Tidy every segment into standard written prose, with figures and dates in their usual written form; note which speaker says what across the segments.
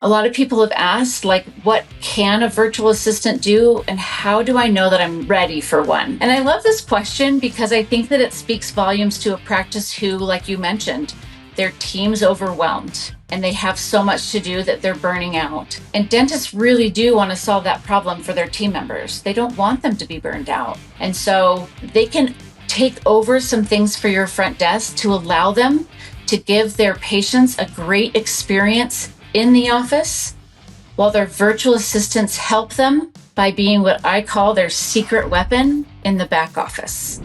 Speaker 1: A lot of people have asked, what can a virtual assistant do and how do I know that I'm ready for one? And I love this question because I think that it speaks volumes to a practice who, like you mentioned, their team's overwhelmed and they have so much to do that they're burning out. And dentists really do want to solve that problem for their team members. They don't want them to be burned out. And so they can take over some things for your front desk to allow them to give their patients a great experience in the office, while their virtual assistants help them by being what I call their secret weapon in the back office.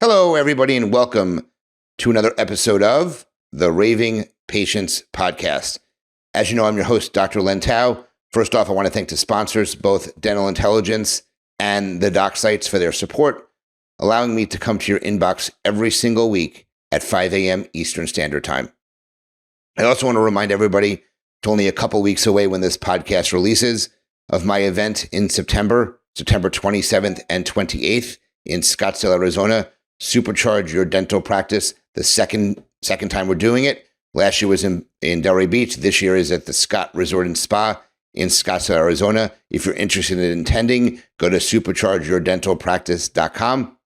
Speaker 2: Hello, everybody, and welcome to another episode of the Raving Patients Podcast. As you know, I'm your host, Dr. Len Tao. First off, I want to thank the sponsors, both Dental Intelligence and the doc sites, for their support, allowing me to come to your inbox every single week at 5 a.m. Eastern Standard Time. I also want to remind everybody, it's only a couple weeks away when this podcast releases, of my event in September 27th and 28th in Scottsdale, Arizona. Supercharge your dental practice. The second time we're doing it. Last year was in Delray Beach. This year is at the Scott Resort and Spa in Scottsdale, Arizona. If you're interested in attending, go to superchargeyourdentalpractice.com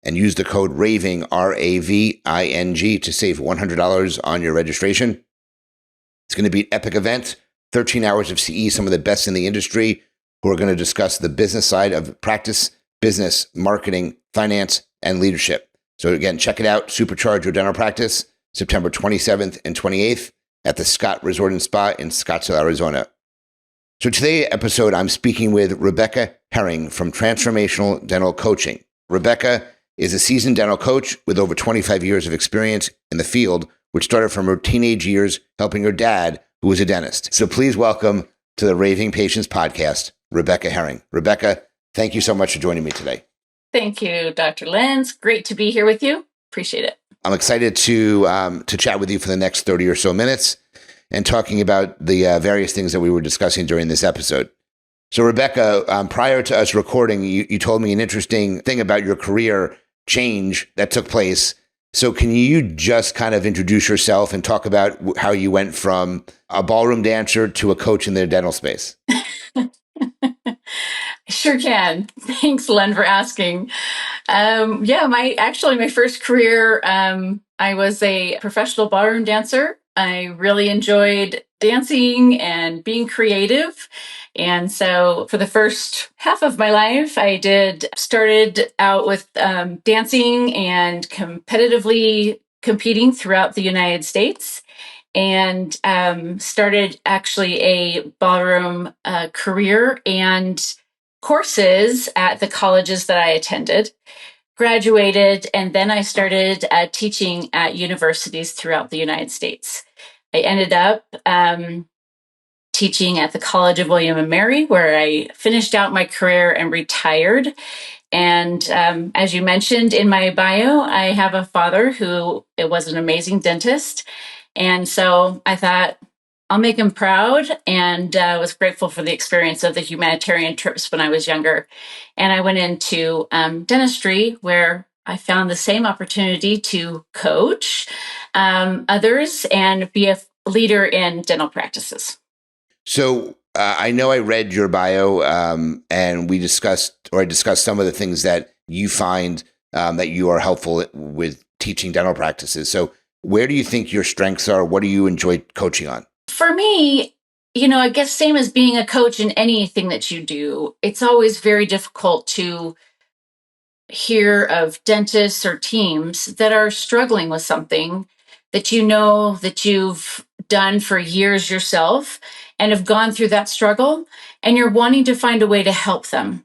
Speaker 2: and use the code RAVING, R-A-V-I-N-G, to save $100 on your registration. It's going to be an epic event, 13 hours of CE, some of the best in the industry, who are going to discuss the business side of practice, business, marketing, finance, and leadership. So again, check it out, Supercharge Your Dental Practice, September 27th and 28th at the Scott Resort and Spa in Scottsdale, Arizona. So today's episode, I'm speaking with Rebecca Herring from Transformational Dental Coaching. Rebecca is a seasoned dental coach with over 25 years of experience in the field, which started from her teenage years helping her dad, who was a dentist. So please welcome to the Raving Patients Podcast, Rebecca Herring. Rebecca, thank you so much for joining me today.
Speaker 1: Thank you, Dr. Lenz. Great to be here with you. Appreciate it.
Speaker 2: I'm excited to chat with you for the next 30 or so minutes and talking about the various things that we were discussing during this episode. So Rebecca, prior to us recording, you told me an interesting thing about your career change that took place. So can you just kind of introduce yourself and talk about how you went from a ballroom dancer to a coach in the dental space?
Speaker 1: Sure can. Thanks, Len, for asking. My first career, I was a professional ballroom dancer. I really enjoyed dancing and being creative. And so for the first half of my life, I started out with dancing and competitively competing throughout the United States, and started actually a ballroom career and courses at the colleges that I attended. Graduated, and then I started teaching at universities throughout the United States. I ended up teaching at the College of William and Mary, where I finished out my career and retired. And as you mentioned in my bio, I have a father who was an amazing dentist. And so I thought, I'll make him proud, and was grateful for the experience of the humanitarian trips when I was younger. And I went into dentistry, where I found the same opportunity to coach others and be a leader in dental practices.
Speaker 2: So I know I read your bio, and I discussed some of the things that you find that you are helpful with teaching dental practices. So where do you think your strengths are? What do you enjoy coaching on?
Speaker 1: For me, I guess same as being a coach in anything that you do, it's always very difficult to hear of dentists or teams that are struggling with something that that you've done for years yourself and have gone through that struggle, and you're wanting to find a way to help them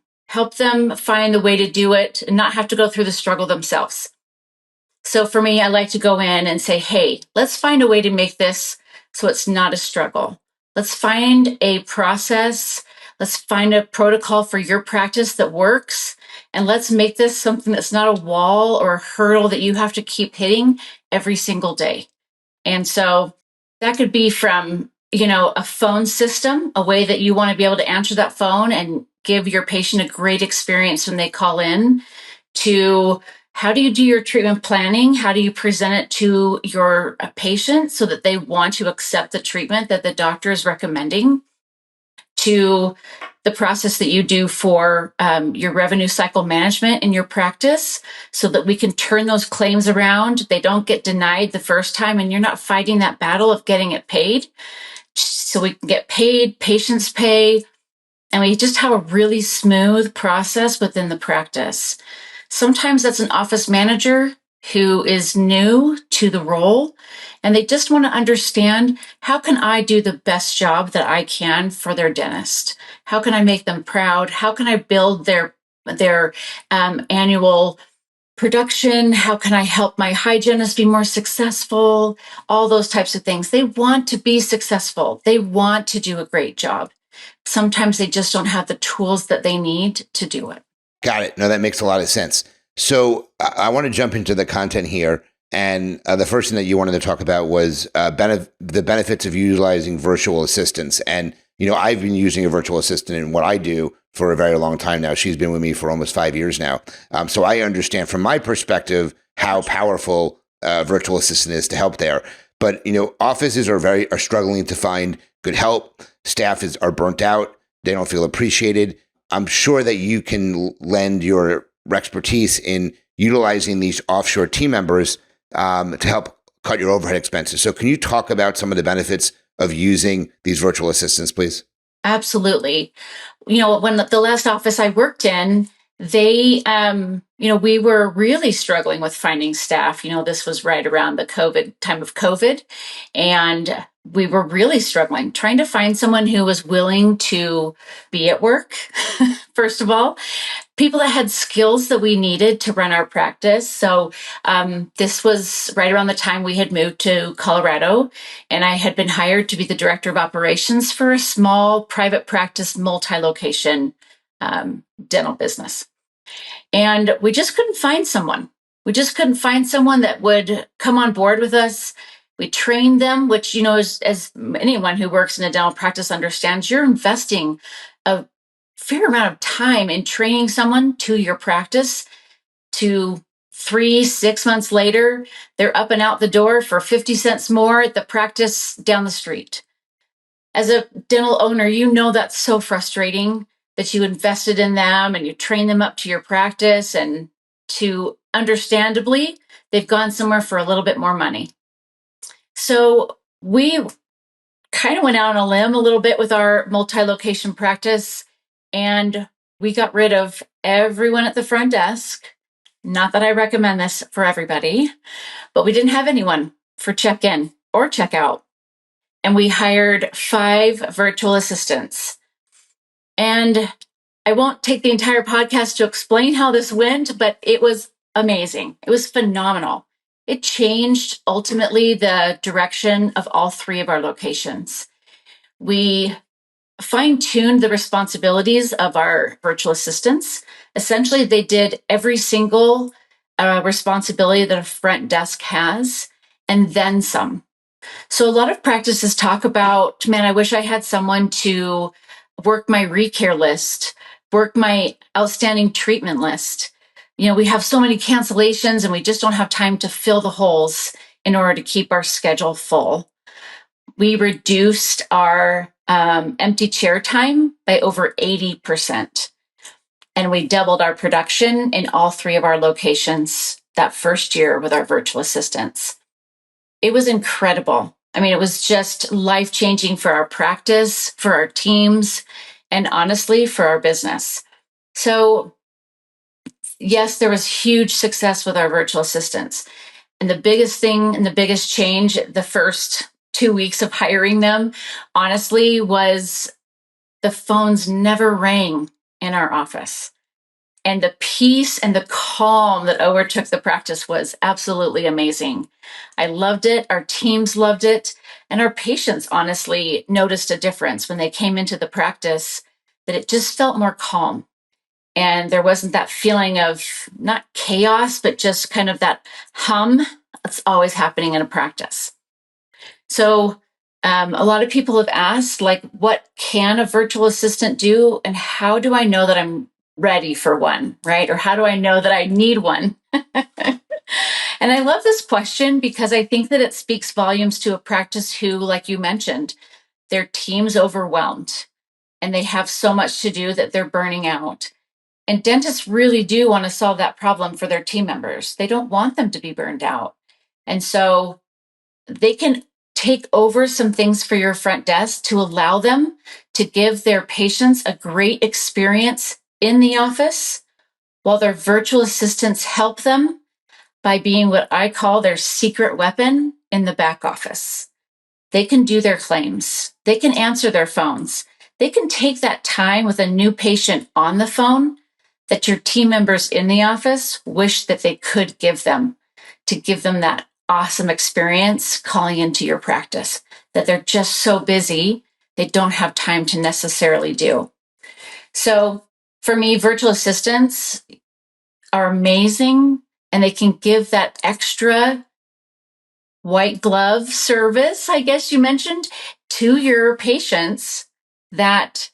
Speaker 1: find the way to do it and not have to go through the struggle themselves. So for me, I like to go in and say, hey, let's find a way to make this so it's not a struggle. Let's find a process. Let's find a protocol for your practice that works. And let's make this something that's not a wall or a hurdle that you have to keep hitting every single day. And so that could be from, a phone system, a way that you want to be able to answer that phone and give your patient a great experience when they call in, to How do you do your treatment planning? How do you present it to your patient so that they want to accept the treatment that the doctor is recommending? To the process that you do for your revenue cycle management in your practice so that we can turn those claims around. They don't get denied the first time and you're not fighting that battle of getting it paid. So we can get paid, patients pay, and we just have a really smooth process within the practice. Sometimes that's an office manager who is new to the role and they just want to understand, how can I do the best job that I can for their dentist? How can I make them proud? How can I build their annual production? How can I help my hygienist be more successful? All those types of things. They want to be successful. They want to do a great job. Sometimes they just don't have the tools that they need to do it.
Speaker 2: Got it. No, that makes a lot of sense. So I want to jump into the content here. And the first thing that you wanted to talk about was the benefits of utilizing virtual assistants. And, I've been using a virtual assistant in what I do for a very long time now. She's been with me for almost 5 years now. So I understand from my perspective how powerful virtual assistant is to help there. But, offices are struggling to find good help. Staff are burnt out. They don't feel appreciated. I'm sure that you can lend your expertise in utilizing these offshore team members to help cut your overhead expenses. So can you talk about some of the benefits of using these virtual assistants, please?
Speaker 1: Absolutely. When the last office I worked in, they, we were really struggling with finding staff. This was right around the time of COVID. And we were really struggling trying to find someone who was willing to be at work, first of all, people that had skills that we needed to run our practice. So this was right around the time we had moved to Colorado, and I had been hired to be the director of operations for a small private practice, multi-location dental business. And we just couldn't find someone. We just couldn't find someone that would come on board with us. We trained them, which, as anyone who works in a dental practice understands, you're investing a fair amount of time in training someone to your practice to 3-6 months later, they're up and out the door for 50 cents more at the practice down the street. As a dental owner, that's so frustrating that you invested in them and you train them up to your practice, and to understandably, they've gone somewhere for a little bit more money. So we kind of went out on a limb a little bit with our multi-location practice, and we got rid of everyone at the front desk. Not that I recommend this for everybody, but we didn't have anyone for check-in or check-out. And we hired 5 virtual assistants. And I won't take the entire podcast to explain how this went, but it was amazing. It was phenomenal. It changed ultimately the direction of all 3 of our locations. We fine-tuned the responsibilities of our virtual assistants. Essentially, they did every single responsibility that a front desk has, and then some. So a lot of practices talk about, man, I wish I had someone to work my recare list, work my outstanding treatment list. We have so many cancellations and we just don't have time to fill the holes in order to keep our schedule full. We reduced our empty chair time by over 80%. And we doubled our production in all 3 of our locations that first year with our virtual assistants. It was incredible. I mean, it was just life-changing for our practice, for our teams, and honestly, for our business. So, yes, there was huge success with our virtual assistants. And the biggest thing and the biggest change the first 2 weeks of hiring them, honestly, was the phones never rang in our office. And the peace and the calm that overtook the practice was absolutely amazing. I loved it. Our teams loved it. And our patients honestly noticed a difference when they came into the practice, that it just felt more calm. And there wasn't that feeling of not chaos, but just kind of that hum that's always happening in a practice. So a lot of people have asked, what can a virtual assistant do? And how do I know that I'm ready for one, right? Or how do I know that I need one? And I love this question because I think that it speaks volumes to a practice who, like you mentioned, their team's overwhelmed and they have so much to do that they're burning out. And dentists really do want to solve that problem for their team members. They don't want them to be burned out. And so they can take over some things for your front desk to allow them to give their patients a great experience in the office while their virtual assistants help them by being what I call their secret weapon in the back office. They can do their claims. They can answer their phones. They can take that time with a new patient on the phone that your team members in the office wish that they could give them to give them that awesome experience calling into your practice that they're just so busy, they don't have time to necessarily do. So for me, virtual assistants are amazing and they can give that extra white glove service, I guess you mentioned, to your patients that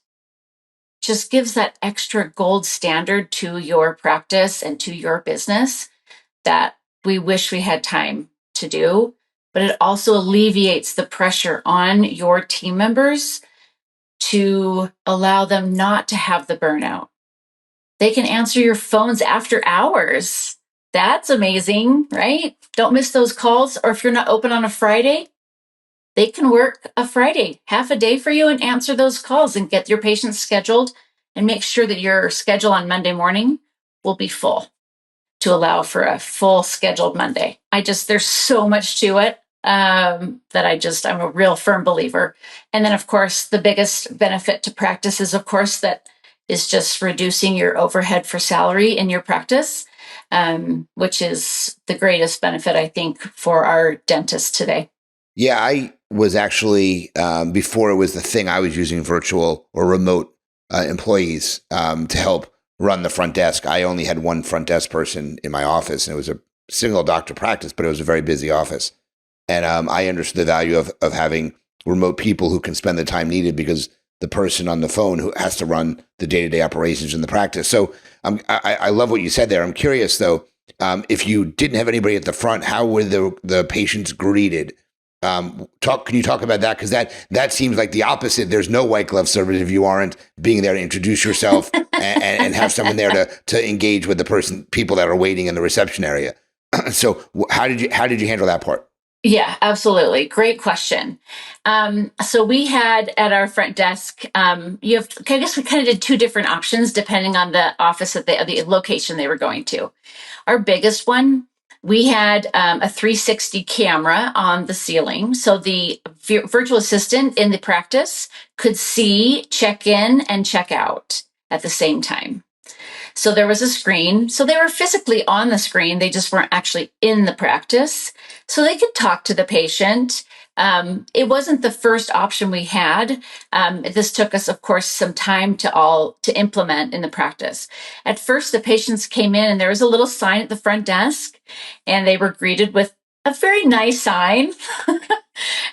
Speaker 1: just gives that extra gold standard to your practice and to your business that we wish we had time to do. But it also alleviates the pressure on your team members to allow them not to have the burnout. They can answer your phones after hours. That's amazing, right? Don't miss those calls. Or if you're not open on a Friday, they can work a Friday, half a day for you and answer those calls and get your patients scheduled and make sure that your schedule on Monday morning will be full to allow for a full scheduled Monday. There's so much to it that I'm a real firm believer. And then, of course, the biggest benefit to practice is, of course, that is just reducing your overhead for salary in your practice, which is the greatest benefit, I think, for our dentists today.
Speaker 2: Yeah, I was actually, before it was the thing, I was using virtual or remote employees to help run the front desk. I only had one front desk person in my office, and it was a single doctor practice, but it was a very busy office. And I understood the value of having remote people who can spend the time needed because the person on the phone who has to run the day-to-day operations in the practice. So I love what you said there. I'm curious, though, if you didn't have anybody at the front, how were the patients greeted? Can you talk about that? Because that seems like the opposite. There's no white glove service if you aren't being there to introduce yourself and have someone there to engage with people that are waiting in the reception area. So how did you handle that part?
Speaker 1: Yeah, absolutely. Great question. So we had at our front desk, I guess we kind of did two different options depending on the office the location they were going to. Our biggest one, we had a 360 camera on the ceiling. So the virtual assistant in the practice could see, check in, and check out at the same time. So there was a screen. So they were physically on the screen. They just weren't actually in the practice. So they could talk to the patient. It wasn't the first option we had. This took us, of course, some time to implement in the practice. At first, the patients came in and there was a little sign at the front desk and they were greeted with a very nice sign.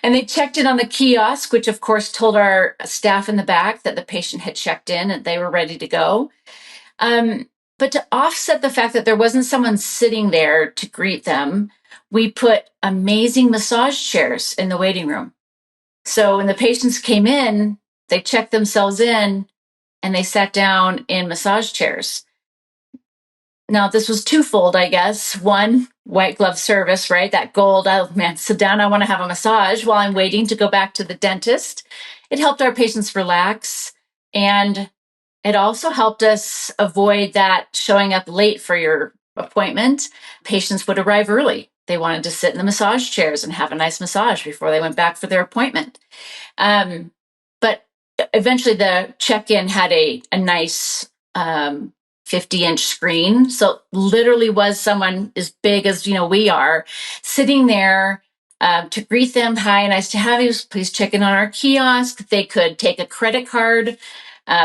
Speaker 1: And they checked in on the kiosk, which of course told our staff in the back that the patient had checked in and they were ready to go. But to offset the fact that there wasn't someone sitting there to greet them, we put amazing massage chairs in the waiting room. So when the patients came in, they checked themselves in and they sat down in massage chairs. Now, this was twofold, I guess. One, white glove service, right? That gold, oh man, sit down, I want to have a massage while I'm waiting to go back to the dentist. It helped our patients relax, and it also helped us avoid that showing up late for your appointment. Patients would arrive early. They wanted to sit in the massage chairs and have a nice massage before they went back for their appointment. But eventually the check-in had a nice 50-inch screen. So literally was someone as big as, we are sitting there to greet them. Hi, nice to have you. Please check in on our kiosk. They could take a credit card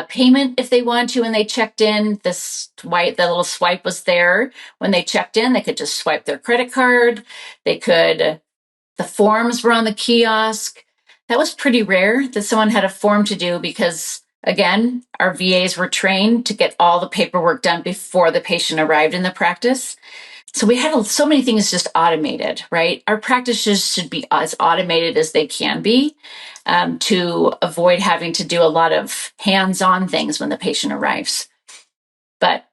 Speaker 1: payment if they want to when they checked in. The little swipe was there when they checked in. They could just swipe their credit card. The forms were on the kiosk. That was pretty rare that someone had a form to do because Again, our VAs were trained to get all the paperwork done before the patient arrived in the practice. So we had so many things just automated, right? Our practices should be as automated as they can be, to avoid having to do a lot of hands-on things when the patient arrives. But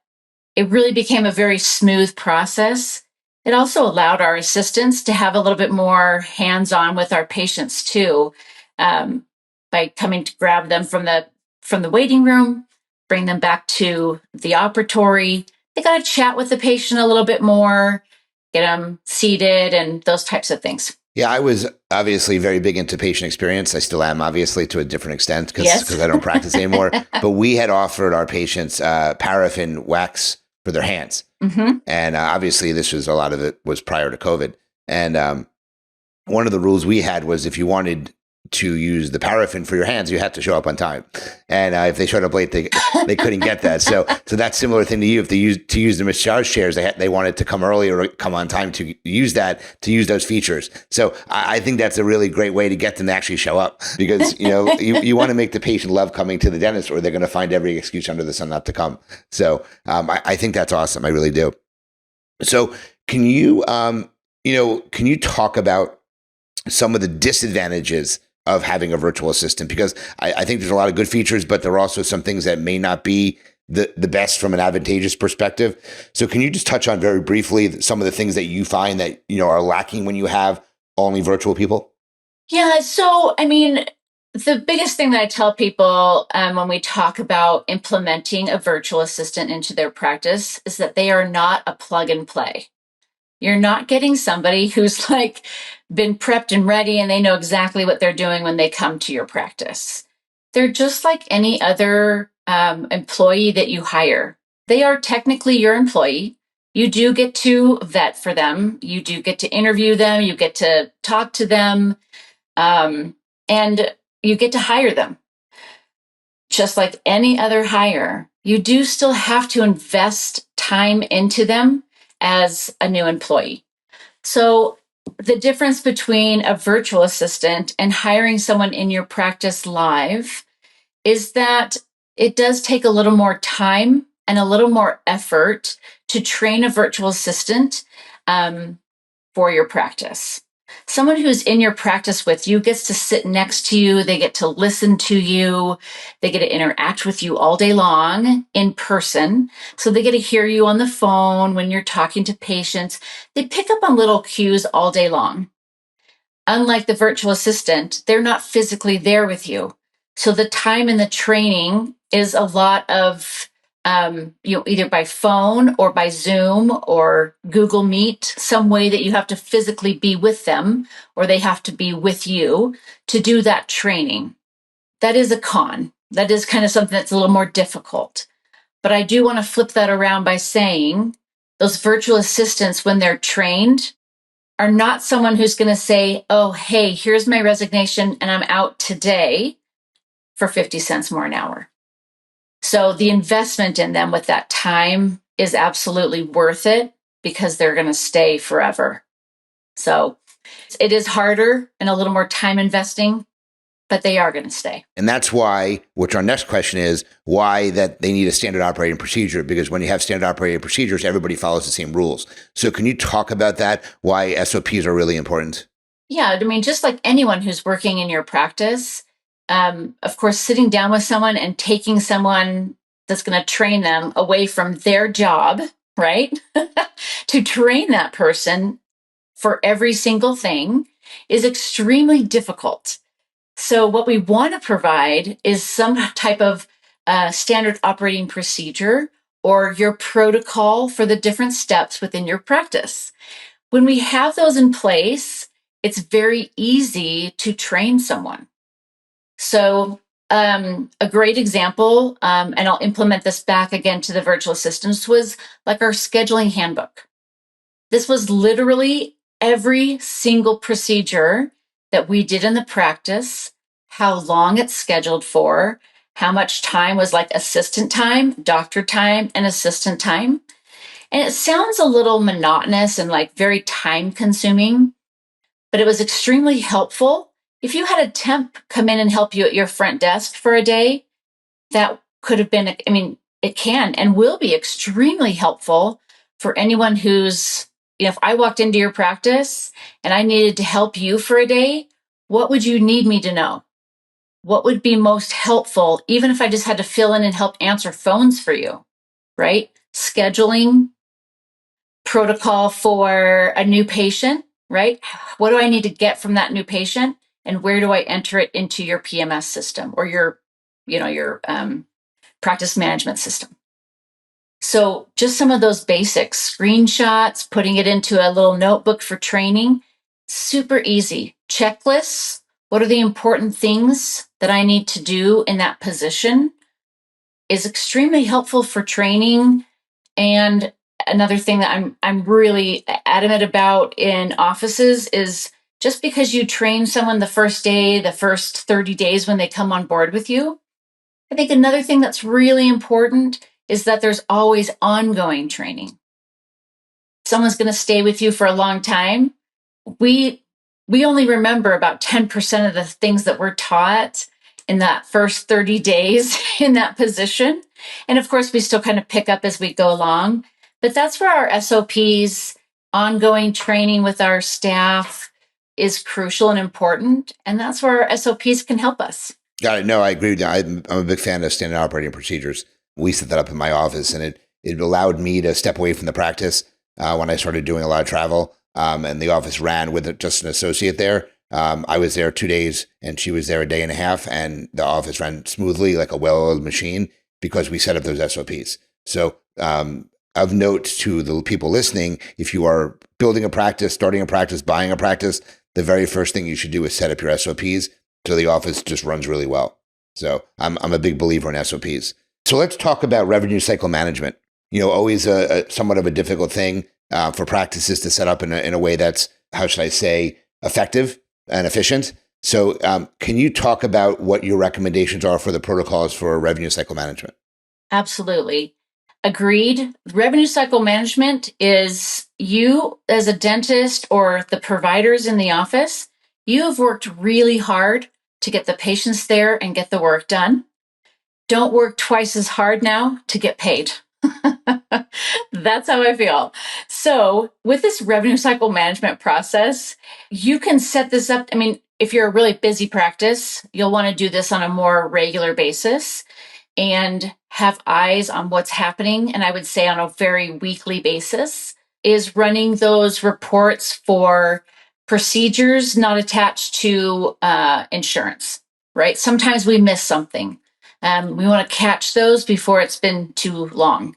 Speaker 1: it really became a very smooth process. It also allowed our assistants to have a little bit more hands-on with our patients too, by coming to grab them from the waiting room, bring them back to the operatory. They got to chat with the patient a little bit more, get them seated, and those types of things.
Speaker 2: Yeah, I was obviously very big into patient experience. I still am, obviously, to a different extent because
Speaker 1: Yes.
Speaker 2: I don't practice anymore. But we had offered our patients paraffin wax for their hands.
Speaker 1: Mm-hmm.
Speaker 2: And obviously, a lot of it was prior to COVID. And one of the rules we had was if you wanted to use the paraffin for your hands, you had to show up on time. And if they showed up late, they couldn't get that. So that's similar thing to you. If they use the massage chairs, they wanted to come early or come on time to use those features. So I think that's a really great way to get them to actually show up, because you want to make the patient love coming to the dentist, or they're going to find every excuse under the sun not to come. So I think that's awesome. I really do. So can you talk about some of the disadvantages of having a virtual assistant? Because I think there's a lot of good features, but there are also some things that may not be the best from an advantageous perspective. So can you just touch on very briefly some of the things that you find that are lacking when you have only virtual people?
Speaker 1: Yeah. So, I mean, the biggest thing that I tell people when we talk about implementing a virtual assistant into their practice is that they are not a plug and play. You're not getting somebody who's like been prepped and ready and they know exactly what they're doing when they come to your practice. They're just like any other employee that you hire. They are technically your employee. You do get to vet for them. You do get to interview them. You get to talk to them. And you get to hire them. Just like any other hire, you do still have to invest time into them as a new employee. So the difference between a virtual assistant and hiring someone in your practice live is that it does take a little more time and a little more effort to train a virtual assistant for your practice. Someone who's in your practice with you gets to sit next to you. They get to listen to you. They get to interact with you all day long in person. So they get to hear you on the phone when you're talking to patients. They pick up on little cues all day long. Unlike the virtual assistant, they're not physically there with you. So the time in the training is a lot of either by phone or by Zoom or Google Meet, some way that you have to physically be with them or they have to be with you to do that training. That is a con. That is kind of something that's a little more difficult. But I do want to flip that around by saying those virtual assistants, when they're trained, are not someone who's going to say, oh, hey, here's my resignation and I'm out today for 50 cents more an hour. So the investment in them with that time is absolutely worth it because they're going to stay forever. So it is harder and a little more time investing, but they are going to stay.
Speaker 2: And that's why, which our next question is, why that they need a standard operating procedure, because when you have standard operating procedures, everybody follows the same rules. So can you talk about that, why SOPs are really important?
Speaker 1: Yeah, I mean, just like anyone who's working in your practice, of course, sitting down with someone and taking someone that's going to train them away from their job, right? To train that person for every single thing is extremely difficult. So what we want to provide is some type of standard operating procedure or your protocol for the different steps within your practice. When we have those in place, it's very easy to train someone. So a great example, and I'll implement this back again to the virtual assistants, was like our scheduling handbook. This was literally every single procedure that we did in the practice, how long it's scheduled for, how much time was like assistant time, doctor time, and assistant time. And it sounds a little monotonous and like very time consuming, but it was extremely helpful. If you had a temp come in and help you at your front desk for a day, that could have been, I mean, it can and will be extremely helpful for anyone who's, if I walked into your practice and I needed to help you for a day, what would you need me to know? What would be most helpful, even if I just had to fill in and help answer phones for you, right? Scheduling, protocol for a new patient, right? What do I need to get from that new patient? And where do I enter it into your PMS system or your practice management system? So just some of those basics, screenshots, putting it into a little notebook for training, super easy. Checklists, what are the important things that I need to do in that position, is extremely helpful for training. And another thing that I'm really adamant about in offices is just because you train someone the first day, the first 30 days when they come on board with you, I think another thing that's really important is that there's always ongoing training. Someone's going to stay with you for a long time. We only remember about 10% of the things that we're taught in that first 30 days in that position. And of course, we still kind of pick up as we go along. But that's where our SOPs, ongoing training with our staff is crucial and important. And that's where our SOPs can help us.
Speaker 2: Got it. No, I agree with you. I'm a big fan of standard operating procedures. We set that up in my office, and it allowed me to step away from the practice when I started doing a lot of travel. And the office ran with just an associate there. I was there 2 days, and she was there a day and a half, and the office ran smoothly like a well-oiled machine because we set up those SOPs. So, of note to the people listening, if you are building a practice, starting a practice, buying a practice, the very first thing you should do is set up your SOPs so the office just runs really well. So I'm a big believer in SOPs. So let's talk about revenue cycle management. Always a somewhat of a difficult thing for practices to set up in a way that's, how should I say, effective and efficient. So can you talk about what your recommendations are for the protocols for revenue cycle management?
Speaker 1: Absolutely. Agreed. Revenue cycle management is you as a dentist or the providers in the office, you have worked really hard to get the patients there and get the work done. Don't work twice as hard now to get paid. That's how I feel. So, with this revenue cycle management process, you can set this up. I mean, if you're a really busy practice, you'll want to do this on a more regular basis and have eyes on what's happening. And I would say on a very weekly basis is running those reports for procedures not attached to insurance, right? Sometimes we miss something. We want to catch those before it's been too long.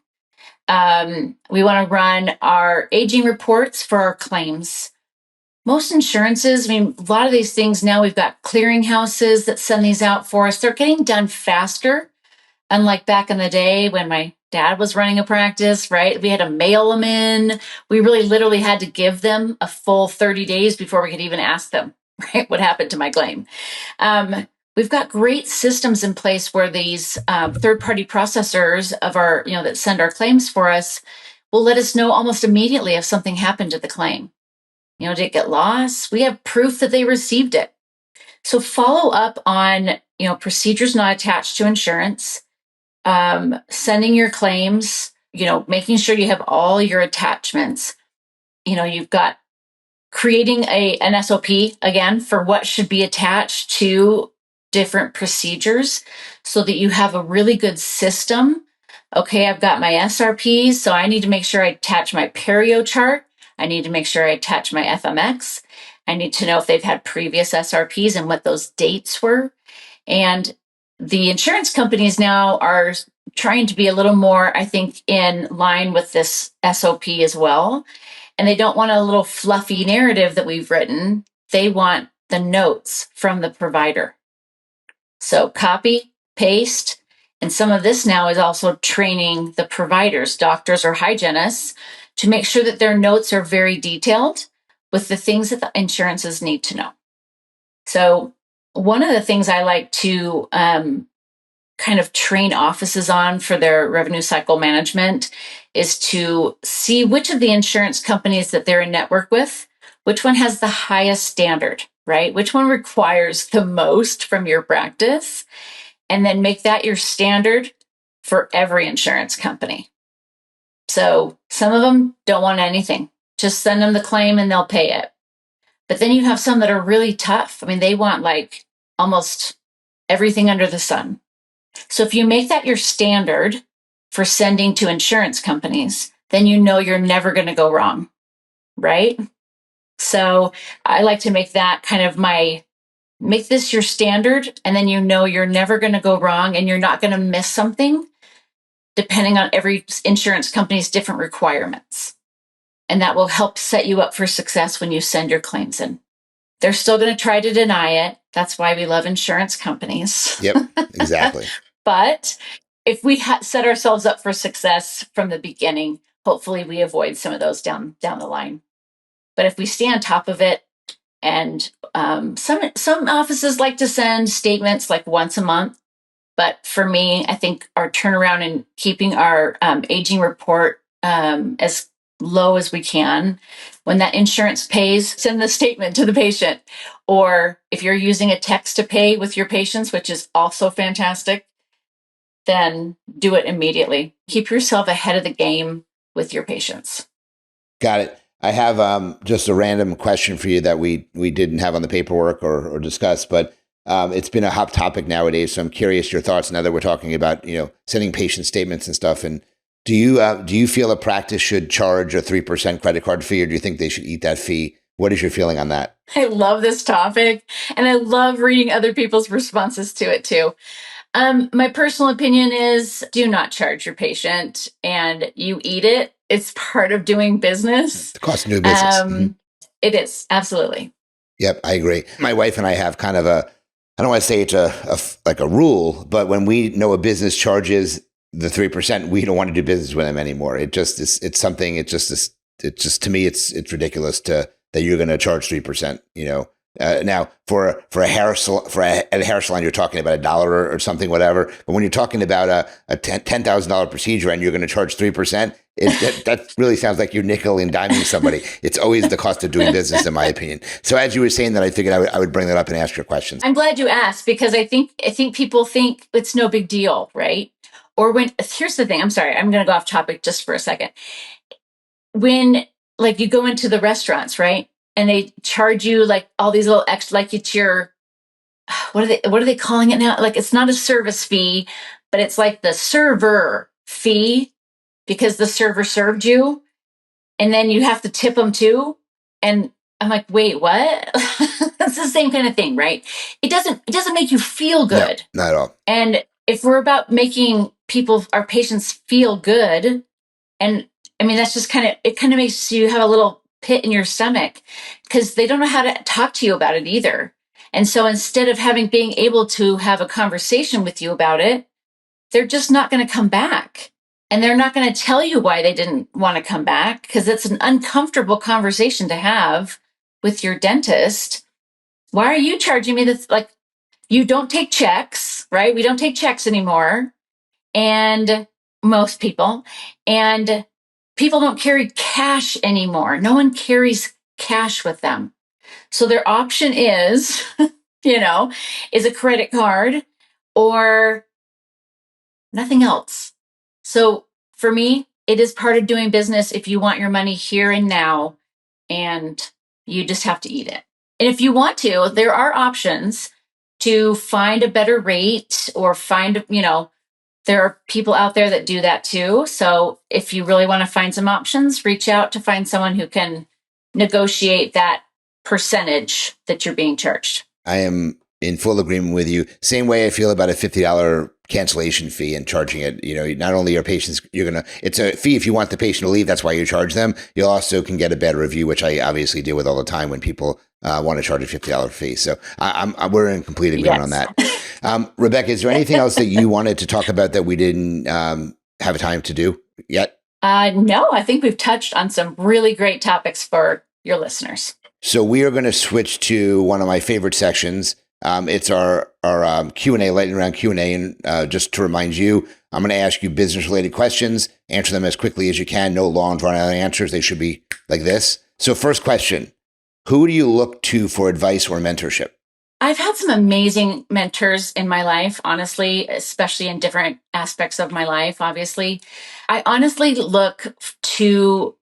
Speaker 1: We want to run our aging reports for our claims. Most insurances, I mean, a lot of these things now we've got clearinghouses that send these out for us. They're getting done faster. Unlike back in the day when my dad was running a practice, right? We had to mail them in. We really literally had to give them a full 30 days before we could even ask them, right? What happened to my claim? We've got great systems in place where these third-party processors of our, that send our claims for us will let us know almost immediately if something happened to the claim. Did it get lost? We have proof that they received it. So follow up on, procedures not attached to insurance, sending your claims, making sure you have all your attachments. You've got creating an SOP again for what should be attached to different procedures so that you have a really good system. Okay, I've got my SRPs, so I need to make sure I attach my perio chart. I need to make sure I attach my FMX. I need to know if they've had previous SRPs and what those dates were. And the insurance companies now are trying to be a little more, I think, in line with this SOP as well. And they don't want a little fluffy narrative that we've written. They want the notes from the provider. So copy, paste, and some of this now is also training the providers, doctors or hygienists, to make sure that their notes are very detailed with the things that the insurances need to know. So one of the things I like to kind of train offices on for their revenue cycle management is to see which of the insurance companies that they're in network with, which one has the highest standard, right? Which one requires the most from your practice, and then make that your standard for every insurance company. So some of them don't want anything. Just send them the claim and they'll pay it. But then you have some that are really tough. I mean, they want like almost everything under the sun. So if you make that your standard for sending to insurance companies, then you know you're never going to go wrong, right? So I like to make that kind of make this your standard, and then you know you're never going to go wrong and you're not going to miss something depending on every insurance company's different requirements. And that will help set you up for success when you send your claims in. They're still going to try to deny it. That's why we love insurance companies.
Speaker 2: Yep, exactly.
Speaker 1: But if we set ourselves up for success from the beginning, hopefully we avoid some of those down the line. But if we stay on top of it, and some offices like to send statements like once a month. But for me, I think our turnaround and keeping our aging report as low as we can. When that insurance pays, send the statement to the patient. Or if you're using a text to pay with your patients, which is also fantastic, then do it immediately. Keep yourself ahead of the game with your patients.
Speaker 2: Got it. I have just a random question for you that we didn't have on the paperwork or discuss, but it's been a hot topic nowadays. So I'm curious your thoughts now that we're talking about, sending patient statements and stuff. And do you feel a practice should charge a 3% credit card fee, or do you think they should eat that fee? What is your feeling on that?
Speaker 1: I love this topic, and I love reading other people's responses to it too. My personal opinion is do not charge your patient, and you eat it. It's part of doing business.
Speaker 2: The cost of doing business.
Speaker 1: It is, absolutely.
Speaker 2: Yep, I agree. My wife and I have kind of I don't want to say it's like a rule, but when we know a business charges the 3%, we don't want to do business with them anymore. It just is, it's something, it's just to me, it's ridiculous that you're going to charge 3%, now for a hair salon, you're talking about $1 or something, whatever. But when you're talking about a $10,000 procedure and you're going to charge 3%, that really sounds like you're nickel and diming somebody. It's always the cost of doing business, in my opinion. So as you were saying that, I figured I would bring that up and ask your questions.
Speaker 1: I'm glad you asked, because I think people think it's no big deal, right? Or here's the thing. I'm sorry, I'm going to go off topic just for a second. When like you go into the restaurants, right? And they charge you like all these little extra, like it's your, what are they calling it now? Like it's not a service fee, but it's like the server fee because the server served you, and then you have to tip them too. And I'm like, wait, what? It's the same kind of thing, right? It doesn't make you feel good.
Speaker 2: No, not at all.
Speaker 1: And if we're about making our patients feel good, and I mean, that's just it kind of makes you have a little pit in your stomach because they don't know how to talk to you about it either. And so instead of being able to have a conversation with you about it, they're just not going to come back. And they're not going to tell you why they didn't want to come back, because it's an uncomfortable conversation to have with your dentist. Why are you charging me this? Like, you don't take checks, right? We don't take checks anymore. And most people, and people don't carry cash anymore. No one carries cash with them. So their option is, is a credit card or nothing else. So for me, it is part of doing business if you want your money here and now, and you just have to eat it. And if you want to, there are options to find a better rate or there are people out there that do that too. So if you really want to find some options, reach out to find someone who can negotiate that percentage that you're being charged.
Speaker 2: I am in full agreement with you. Same way I feel about a $50 cancellation fee and charging it. Not only are patients, it's a fee if you want the patient to leave. That's why you charge them. You also can get a better review, which I obviously deal with all the time when people want to charge a $50 fee. So we're in complete agreement on that. Rebecca, is there anything else that you wanted to talk about that we didn't have time to do yet?
Speaker 1: No, I think we've touched on some really great topics for your listeners.
Speaker 2: So we are going to switch to one of my favorite sections. It's our Q&A, lightning round Q&A. And just to remind you, I'm going to ask you business-related questions. Answer them as quickly as you can. No long, drawn-out answers. They should be like this. So first question, who do you look to for advice or mentorship?
Speaker 1: I've had some amazing mentors in my life, honestly, especially in different aspects of my life, obviously. I honestly look to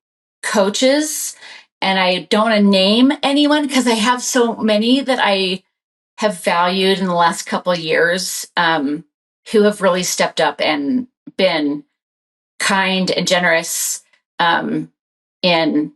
Speaker 1: coaches, and I don't want to name anyone because I have so many that I have valued in the last couple of years, who have really stepped up and been kind and generous, in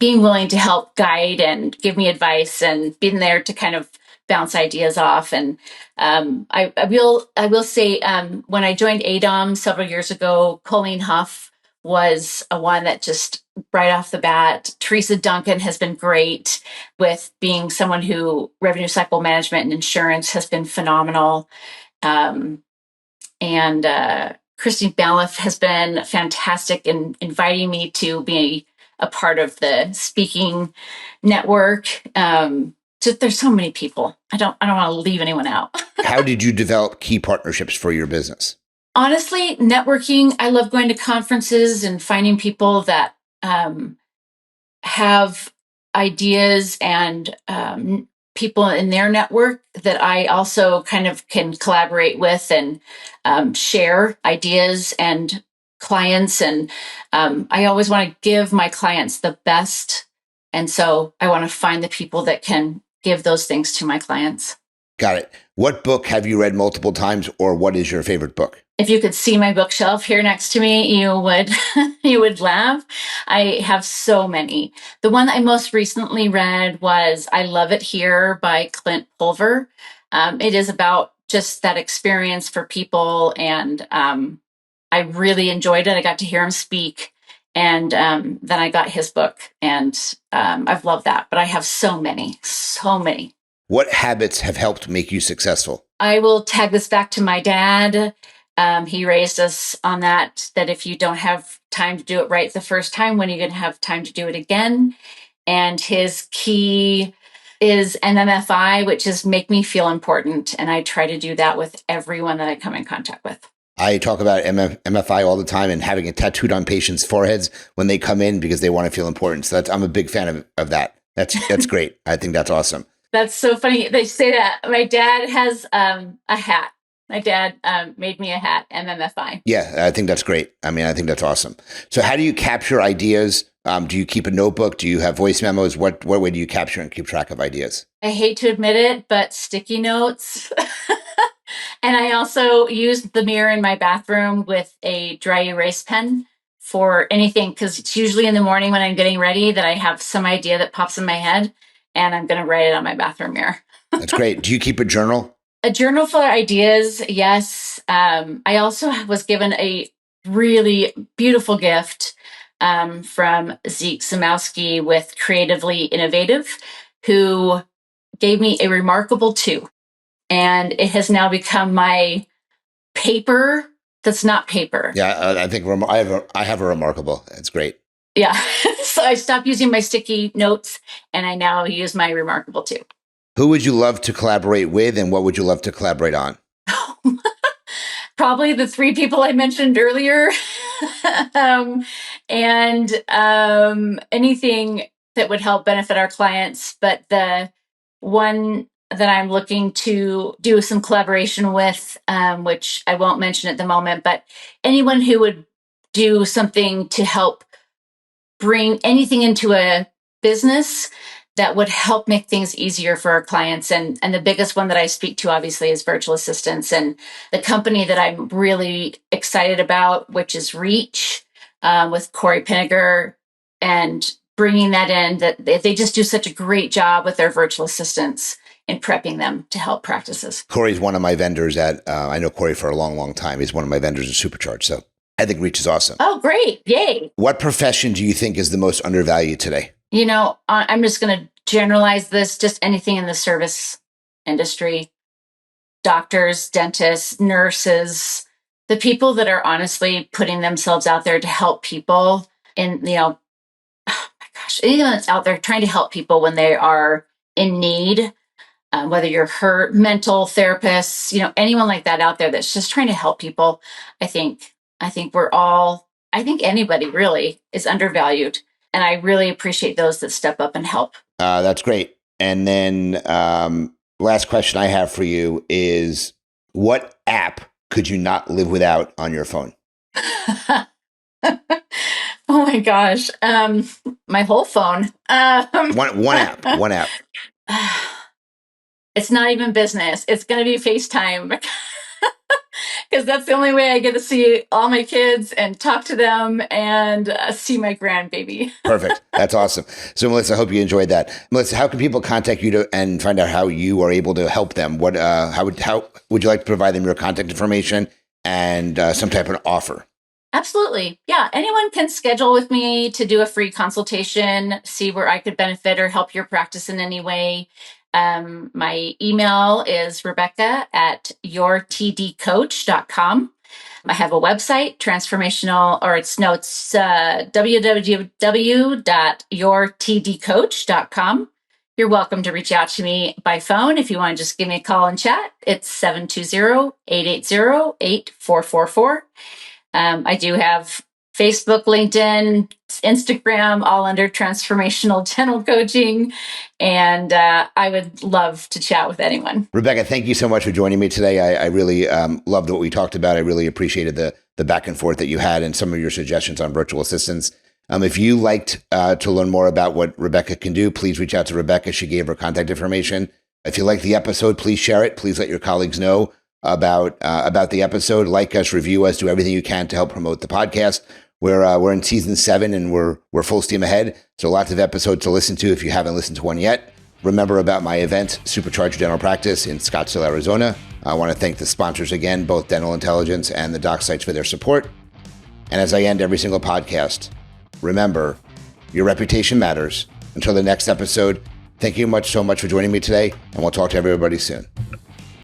Speaker 1: being willing to help guide and give me advice and being there to kind of bounce ideas off. And I will say, when I joined ADOM several years ago, Colleen Huff was a one that just right off the bat. Teresa Duncan has been great with being someone who revenue cycle management and insurance has been phenomenal. And Christine Balliff has been fantastic in inviting me to be a part of the speaking network. Just, there's so many people. I don't want to leave anyone out.
Speaker 2: How did you develop key partnerships for your business?
Speaker 1: Honestly, networking. I love going to conferences and finding people that have ideas and people in their network that I also kind of can collaborate with and share ideas and clients. And I always want to give my clients the best. And so I want to find the people that can give those things to my clients.
Speaker 2: Got it. What book have you read multiple times, or what is your favorite book?
Speaker 1: If you could see my bookshelf here next to me, you would you would laugh. I have so many. The one I most recently read was I Love It Here by Clint Pulver. It is about just that experience for people, and I really enjoyed it. I got to hear him speak, and then I got his book, and I've loved that. But I have so many, so many.
Speaker 2: What habits have helped make you successful?
Speaker 1: I will tag this back to my dad. He raised us on that if you don't have time to do it right the first time, when are you going to have time to do it again? And his key is MMFI, which is make me feel important. And I try to do that with everyone that I come in contact with.
Speaker 2: I talk about MFI all the time and having it tattooed on patients' foreheads when they come in because they want to feel important. So I'm a big fan of that. That's great. I think that's awesome.
Speaker 1: That's so funny. They say that. My dad has a hat. My dad made me a hat, MMFI.
Speaker 2: Yeah, I think that's great. I mean, I think that's awesome. So how do you capture ideas? Do you keep a notebook? Do you have voice memos? What way do you capture and keep track of ideas?
Speaker 1: I hate to admit it, but sticky notes. And I also use the mirror in my bathroom with a dry erase pen for anything, because it's usually in the morning when I'm getting ready that I have some idea that pops in my head, and I'm going to write it on my bathroom mirror.
Speaker 2: That's great. Do you keep a journal?
Speaker 1: A journal for ideas, yes. I also was given a really beautiful gift from Zeke Zamowski with Creatively Innovative, who gave me a Remarkable 2. And it has now become my paper that's not paper.
Speaker 2: Yeah, I think I have a Remarkable. It's great.
Speaker 1: Yeah. So I stopped using my sticky notes, and I now use my Remarkable 2.
Speaker 2: Who would you love to collaborate with, and what would you love to collaborate on?
Speaker 1: Probably the 3 people I mentioned earlier. And anything that would help benefit our clients. But the one that I'm looking to do some collaboration with, which I won't mention at the moment, but anyone who would do something to help bring anything into a business that would help make things easier for our clients. And the biggest one that I speak to, obviously, is virtual assistants. And the company that I'm really excited about, which is Reach, with Corey Pinniger, and bringing that in, that they just do such a great job with their virtual assistants in prepping them to help practices.
Speaker 2: Corey's one of my vendors I know Corey for a long, long time. He's one of my vendors at Supercharge. So I think Reach is awesome.
Speaker 1: Oh, great. Yay.
Speaker 2: What profession do you think is the most undervalued today?
Speaker 1: You know, I'm just going to generalize this, just anything in the service industry. Doctors, dentists, nurses, the people that are honestly putting themselves out there to help people. And, oh my gosh, anyone that's out there trying to help people when they are in need, whether you're hurt, mental therapists, anyone like that out there that's just trying to help people. I think anybody really is undervalued. And I really appreciate those that step up and help.
Speaker 2: That's great. And then last question I have for you is, what app could you not live without on your phone?
Speaker 1: Oh my gosh. My whole phone.
Speaker 2: One app. One app.
Speaker 1: It's not even business. It's going to be FaceTime. Because that's the only way I get to see all my kids and talk to them and see my grandbaby.
Speaker 2: Perfect. That's awesome. So, Melissa, I hope you enjoyed that. Melissa, how can people contact you and find out how you are able to help them? How would you like to provide them your contact information and some type of offer?
Speaker 1: Absolutely. Yeah. Anyone can schedule with me to do a free consultation, see where I could benefit or help your practice in any way. My email is rebecca@yourtdcoach.com. I have a website, www.yourtdcoach.com. You're welcome to reach out to me by phone if you want to just give me a call and chat. It's 720-880-8444. I do have Facebook, LinkedIn, Instagram, all under Transformational Dental Coaching. And I would love to chat with anyone.
Speaker 2: Rebecca, thank you so much for joining me today. I really loved what we talked about. I really appreciated the back and forth that you had and some of your suggestions on virtual assistants. If you liked to learn more about what Rebecca can do, please reach out to Rebecca. She gave her contact information. If you like the episode, please share it. Please let your colleagues know about the episode. Like us, review us, do everything you can to help promote the podcast. We're in season 7 and we're full steam ahead. So lots of episodes to listen to if you haven't listened to one yet. Remember about my event, Supercharge Dental Practice in Scottsdale, Arizona. I want to thank the sponsors again, both Dental Intelligence and the Doc Sites, for their support. And as I end every single podcast, remember, your reputation matters. Until the next episode, thank you so much for joining me today, and we'll talk to everybody soon.